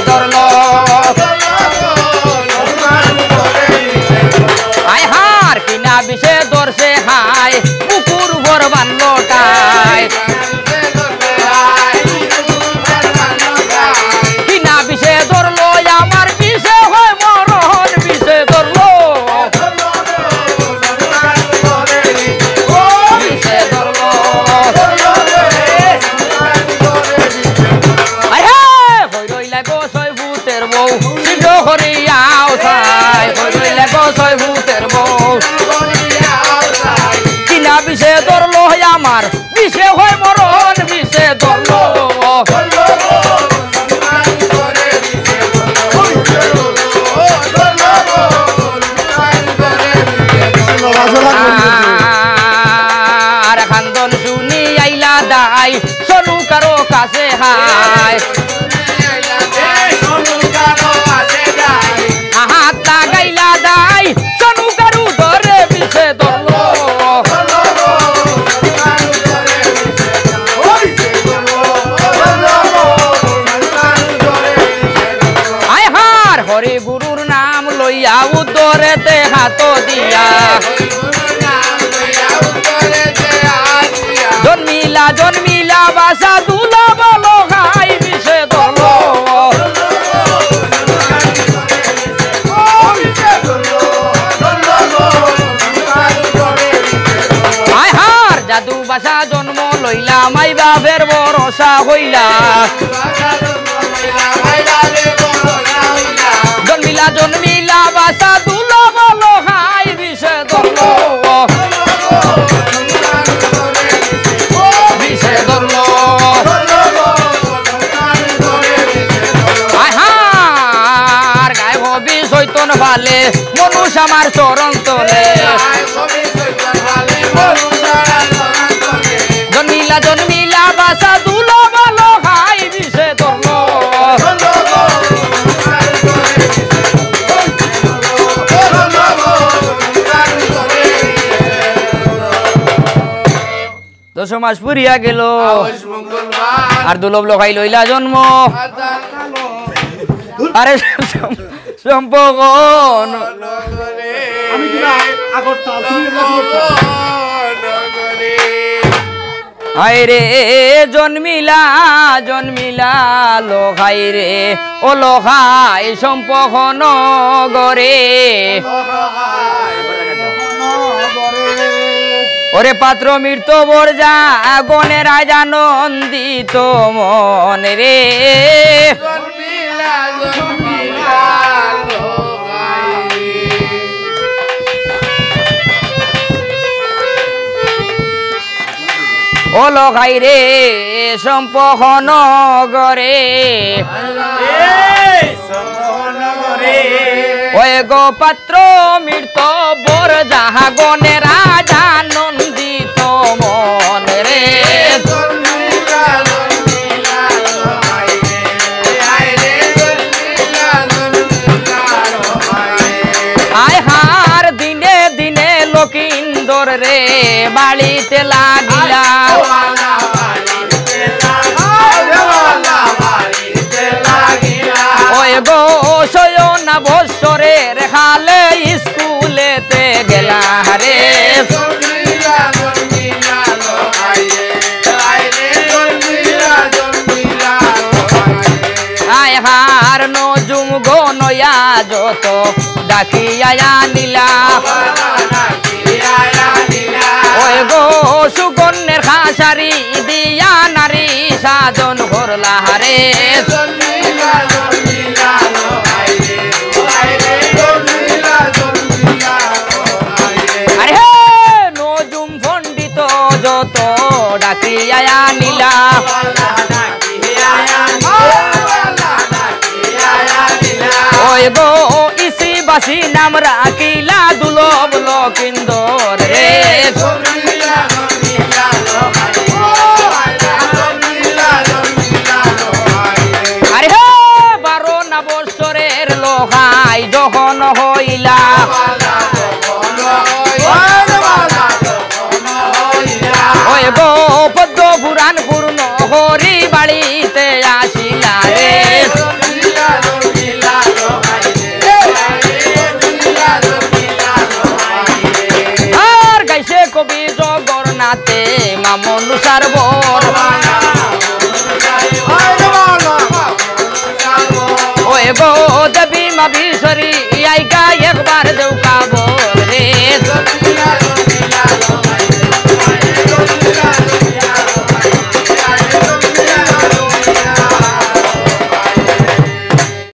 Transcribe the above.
ধরলো আয় হার কিনা বিষে ধরছে হাই পুকুর ভর বানলো টাই কিনা বিষে ধরলো আমার বিষে হয় মরণ বিষে ধরলো বিষে ধরলো হইরইলে গো ছয় ভূতের বউ শীঘ্র করিয়াও চাই হইরইলে গো ছয় ভূতের বউ কিনা বিষে ধরলো আমার বিষে হয় মরণ বিষে ধরলো আর খান্দন শুনি আইলা দাই সনু কারো কাছে হাই হাত লাগাইলা দাই সনু কারু ধরে বিষে ধরলো আয় হার হরি গুরুর নাম লইয়া উদরেতে হাত দিয়া জন্মিলা জন্মিলা বাসা দুলা বলো হাই বিষে ধরলো আয় হার জাদু বাসা জন্ম লইলা মাই বাবের ভরসা হইলা জন্মিলা জন্মিলা বাসা দুলা বলো হাই বিষে ধরলো বিষে ধরলো আয় হার গায়ে হবি চৈতন ভালে মনুষ আমার চরণ তলে জন্মিলা জন্মিলা বাসা দুলা বলো হাই বিষে ধরলো দশ মাস পুরিয়া গেল আর দুলভ লোকাই লইলা জন্ম আরে সম্পর্ক আয় রে জন্মিলা জন্মিলা লোকাই রে ও লোকাই সম্পর্ক নগরে ওরে পাত্র মৃত বর্জা গণে রাজা নন্দিত মন রে ও লোকাই রে সম্পহ নগরে ওই গো পাত্র মৃত বর যাহা গণে রাজা নন্দিত মন রে আয় হার দিনে দিনে লকিন্দর রে বাড়িতে লাগিলা ওই গো সয়না বৎসরের হালে স্কুলেতে গেলা রে আয় হার নজুম গো নয়া যত ডাকিয়া নিলা ওই গো সুগন্যের খাসারি দিয়া নারী সাধন করলা রে আরে হে নজুম পণ্ডিত যত ডাকিয়া নিলা ওই গো ইসি বাসি নাম রাখিলা দুলভ লকিন্দর রে আরে হে 12 না বৎসরের লোকাই যখন হইলা ওই গো পদ্ম পুরাণ পূর্ণ হরি বাড়িতে আসিলা রে বাংলা মনুষার বর ওই গো দেবী মা বিশ্বরী আইগা একবার দেউকা বল রে